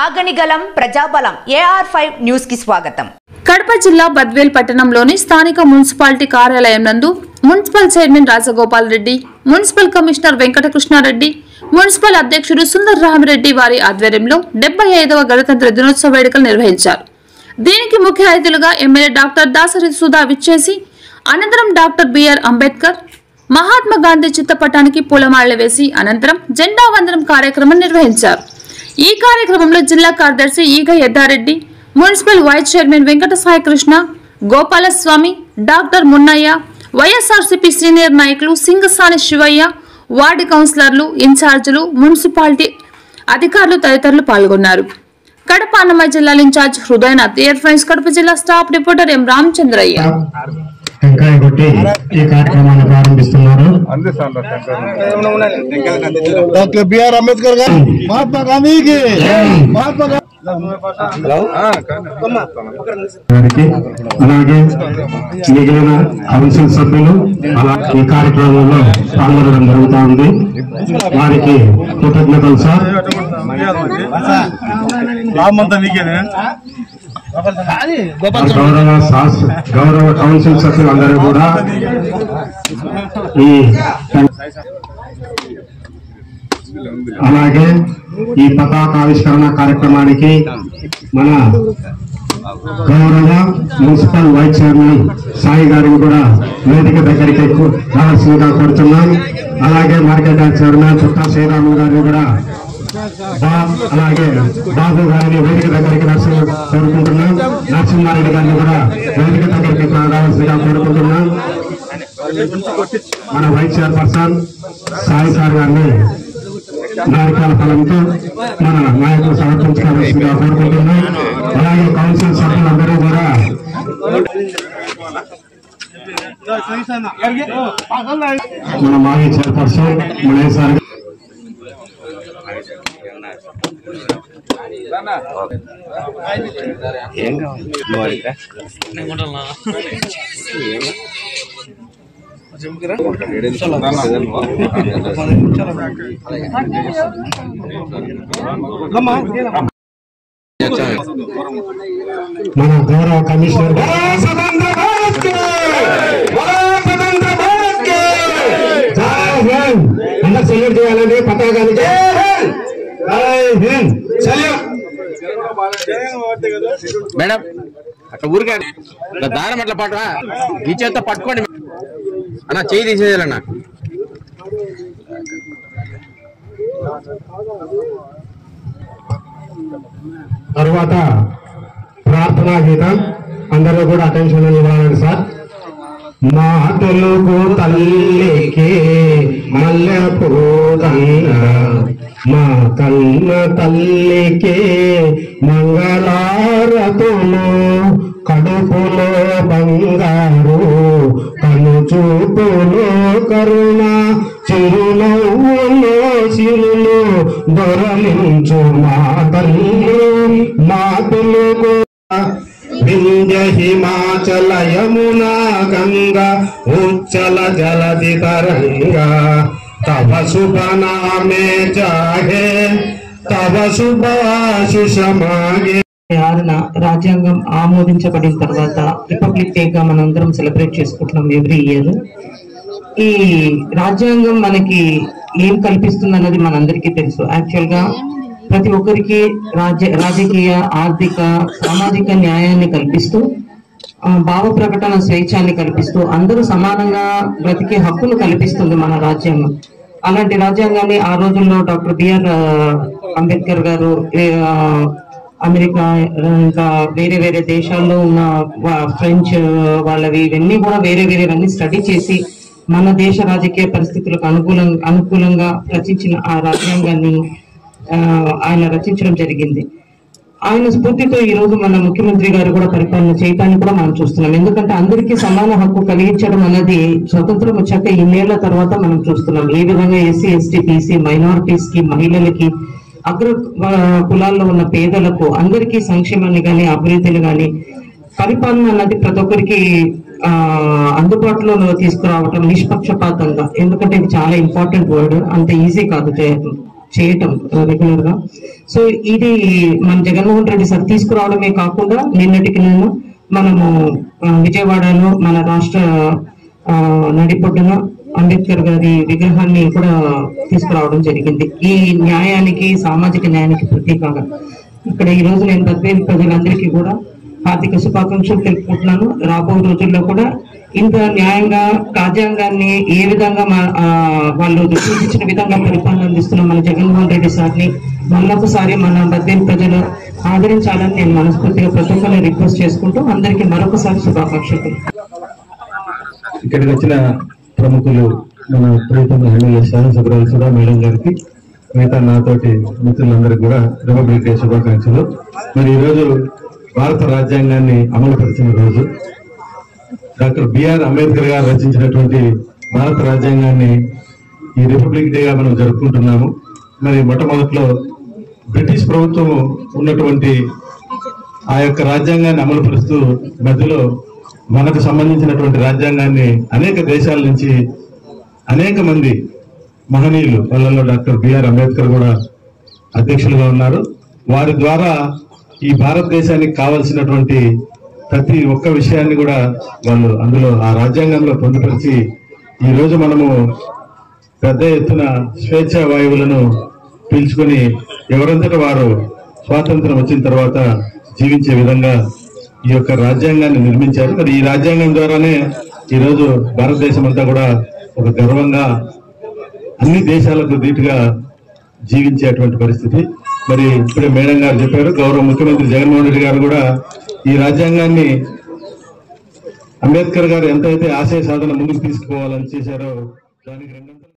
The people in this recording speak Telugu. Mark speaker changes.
Speaker 1: ఆగనిగలం ప్రజాబలం AR5 న్యూస్ కి స్వాగతం.
Speaker 2: కడప జిల్లా బద్వేల్ పట్టణంలోని స్థానిక మున్సిపాలిటీ కార్యాలయం నందు municipal chairman Rajagopal Reddy, municipal commissioner Venkatakrishna Reddy, municipal అధ్యక్షుడు సుందర్ రామిరెడ్డి వారి ఆధ్వర్యంలో 75వ గణతంత్ర దినోత్సవ వేడుకలు నిర్వహించారు. దీనికి ముఖ్య అతిథులుగా ఎమ్మెల్యే డాక్టర్ దాసరి సుధా విచ్చేసి అనంతరం డాక్టర్ బిఆర్ అంబేద్కర్, మహాత్మా గాంధీ చిత్రపటానికి పూలమాలలు వేసి అనంతరం జెండా వందనం కార్యక్రమం నిర్వహించారు. ఈ కార్యక్రమంలో జిల్లా కార్యదర్శి Eega Yaddareddy, municipal vice chairman Venkata Sai Krishna, Gopalaswamy, doctor Munnaiah, YSRCP senior నాయకులు సింగసాని శివయ్య, వార్డు కౌన్సిలర్లు, ఇన్ఛార్జీలు, మున్సిపాలిటీ అధికారులు తదితరులు పాల్గొన్నారు. కడప అన్నమయ్య జిల్లా ఇన్ఛార్జ్ హృదయనాథ్, AR5 కడప జిల్లా స్టాఫ్ రిపోర్టర్ ఎం రామచంద్రయ్య
Speaker 3: టెంకాయ కొట్టి ఈ కార్యక్రమాన్ని ప్రారంభిస్తున్నారు.
Speaker 4: డాక్టర్ బిఆర్ అంబేద్కర్ గారు, మహాత్మా గాంధీకి, మహాత్మా
Speaker 3: గారికి అలాగే మిగిలిన కౌన్సిల్ సభ్యులు అలా ఈ కార్యక్రమంలో పాల్గొనడం జరుగుతూ ఉంది. వారికి కృతజ్ఞతలు సార్. గౌరవ కౌన్సిల్ సభ్యులందరూ కూడా అలాగే ఈ పతాకావిష్కరణ కార్యక్రమానికి మన గౌరవ మున్సిపల్ వైస్ చైర్మన్ సాయి గారిని కూడా వేదిక దగ్గరికి రావాల్సిందిగా కోరుతున్నాం. అలాగే మార్కెట్ చైర్మన్ చుట్టా శ్రీరాములు గారిని కూడా, అలాగే బాబు గారిని వేదిక దగ్గరికి కోరుకుంటున్నాం. నరసింహారెడ్డి గారిని కూడా వేదిక దగ్గరికి రావాల్సిందిగా కోరుకుంటున్నాం. మన వైస్ చైర్పర్సన్ సాయి సార్ గారిని నారికాల ఫలంతో మన నాయకులు సమర్పించుకోవాల్సిందిగా కోరుకుంటున్నాం. అలాగే కౌన్సిల్ సభ్యులందరూ కూడా మన మాజీ చైర్పర్సన్ మునయ్య సార్, మన గౌరవ కమిషనర్ అందరు సెల్యూట్ చేయాలండి పతాకానికి.
Speaker 5: మేడం అట్లా ఊరికే దారం అట్లా పట్ట ఈ చేత పట్టుకోండి అన్న, చేయి తీసేయాలన్నా.
Speaker 3: తర్వాత ప్రార్థనా గీతం అందరూ కూడా అటెన్షన్ ఇవ్వాలండి సార్. మా తెలుగు తల్లికి మల్లె పూదండ, మా కన్న తల్లికి మంగళారతులు, కడుపులో బంగారు కను చూపులో కరుణ, చిరునవ్వులో సిరులు దొరలించు మా తల్లి. మా తెలుగు వింధ్య హిమాచల యమునా గంగా ఉచ్చల జలధి తరంగా, తవ శుభ నామే జాగే తవ శుభాశిష మాగే.
Speaker 6: 6న రాజ్యాంగం ఆమోదించబడిన తర్వాత రిపబ్లిక్ డేగా మనందరం సెలబ్రేట్ చేసుకుంటున్నాం ఎవ్రీ ఇయర్. ఈ రాజ్యాంగం మనకి ఏం కల్పిస్తుంది అన్నది మనందరికీ తెలుసు. యాక్చువల్ గా ప్రతి ఒక్కరికి రాజకీయ, ఆర్థిక, సామాజిక న్యాయాన్ని కల్పిస్తూ, భావ ప్రకటన స్వేచ్ఛాన్ని కల్పిస్తూ, అందరూ సమానంగా బ్రతికే హక్కును కల్పిస్తుంది మన రాజ్యాంగం. అలాంటి రాజ్యాంగాన్ని ఆ రోజుల్లో డాక్టర్ బిఆర్ అంబేద్కర్ గారు అమెరికా, ఇంకా వేరే వేరే దేశాల్లో ఉన్న ఫ్రెంచ్ వాళ్ళవి ఇవన్నీ కూడా వేరేవన్నీ స్టడీ చేసి మన దేశ రాజకీయ పరిస్థితులకు అనుకూలంగా రచించిన ఆ రాజ్యాంగాన్ని ఆయన రచించడం జరిగింది. ఆయన స్ఫూర్తితో ఈ రోజు మన ముఖ్యమంత్రి గారు కూడా పరిపాలన చేయటాన్ని కూడా మనం చూస్తున్నాం. ఎందుకంటే అందరికీ సమాన హక్కు కలిగించడం అనేది స్వతంత్రం వచ్చాక ఇన్నేళ్ల తర్వాత మనం చూస్తున్నాం. ఏ విధంగా SC, ST, BC మైనారిటీస్ కి, మహిళలకి, అగ్ర కులాల్లో ఉన్న పేదలకు అందరికీ సంక్షేమాన్ని కానీ అభివృద్ధిని కానీ పరిపాలన అన్నది ప్రతి ఒక్కరికి అందుబాటులో తీసుకురావటం నిష్పక్షపాతంగా, ఎందుకంటే ఇది చాలా ఇంపార్టెంట్ వర్డ్, అంత ఈజీ కాదు చేయటం రెగ్యులర్ గా. సో ఇది మన జగన్మోహన్ రెడ్డి సార్ తీసుకురావడమే కాకుండా నిన్నటికి మనము విజయవాడలో మన రాష్ట్ర నడిపొడ్డున అంబేద్కర్ గారి విగ్రహాన్ని కూడా తీసుకురావడం జరిగింది. ఈ న్యాయానికి, సామాజిక న్యాయానికి ప్రతీకగా ఇక్కడ ఈ రోజు నేను బద్వేలు ప్రజలందరికీ కూడా హార్దిక శుభాకాంక్షలు తెలుపుకుంటున్నాను. రాబో రోజుల్లో కూడా ఇంత న్యాయంగా రాజ్యాంగాన్ని ఏ విధంగా వాళ్ళు సూచించిన విధంగా పరిపాలన అందిస్తున్న మన జగన్మోహన్ రెడ్డి సార్ని మళ్ళొకసారి మన బద్వేలు ప్రజలు ఆదరించాలని నేను మనస్ఫూర్తిగా ప్రతి ఒక్కరిని రిక్వెస్ట్ చేసుకుంటూ అందరికీ మరొకసారి శుభాకాంక్షలు.
Speaker 3: ఇక్కడికి వచ్చిన ప్రముఖులు మన ప్రీతం ఎమ్మెల్యే శాసనసభ్యులు సుధా మేడం గారికి, మిగతా నాతోటి మిత్రులందరికీ కూడా రిపబ్లిక్ డే శుభాకాంక్షలు. మరి ఈరోజు భారత రాజ్యాంగాన్ని అమలుపరిచిన రోజు, డాక్టర్ బిఆర్ అంబేద్కర్ గారు రచించినటువంటి భారత రాజ్యాంగాన్ని ఈ రిపబ్లిక్ డేగా మనం జరుపుకుంటున్నాము. మరి మొట్టమొదట్లో బ్రిటిష్ ప్రభుత్వం ఉన్నటువంటి ఆ యొక్క రాజ్యాంగాన్ని అమలుపరుస్తూ మధ్యలో మనకు సంబంధించినటువంటి రాజ్యాంగాన్ని అనేక దేశాల నుంచి అనేక మంది మహనీయులు, వాళ్ళలో డాక్టర్ బిఆర్ అంబేద్కర్ కూడా అధ్యక్షులుగా ఉన్నారు. వారి ద్వారా ఈ భారతదేశానికి కావలసినటువంటి ప్రతి ఒక్క విషయాన్ని కూడా వాళ్ళు అందులో ఆ రాజ్యాంగంలో పొందుపరిచి ఈ రోజు మనము పెద్ద ఎత్తున స్వేచ్ఛా వాయువులను పీల్చుకొని ఎవరంతటా వారు స్వాతంత్రం వచ్చిన తర్వాత జీవించే విధంగా ఈ యొక్క రాజ్యాంగాన్ని నిర్మించారు. మరి ఈ రాజ్యాంగం ద్వారానే ఈరోజు భారతదేశం అంతా కూడా ఒక గర్వంగా అన్ని దేశాలకు ధీటుగా జీవించేటువంటి పరిస్థితి. మరి ఇప్పుడే మేడం గారు చెప్పారు, గౌరవ ముఖ్యమంత్రి జగన్మోహన్ రెడ్డి గారు కూడా ఈ రాజ్యాంగాన్ని అంబేద్కర్ గారు ఎంతైతే ఆశయ సాధన ముందుకు తీసుకుపోవాలని చేశారో దానికి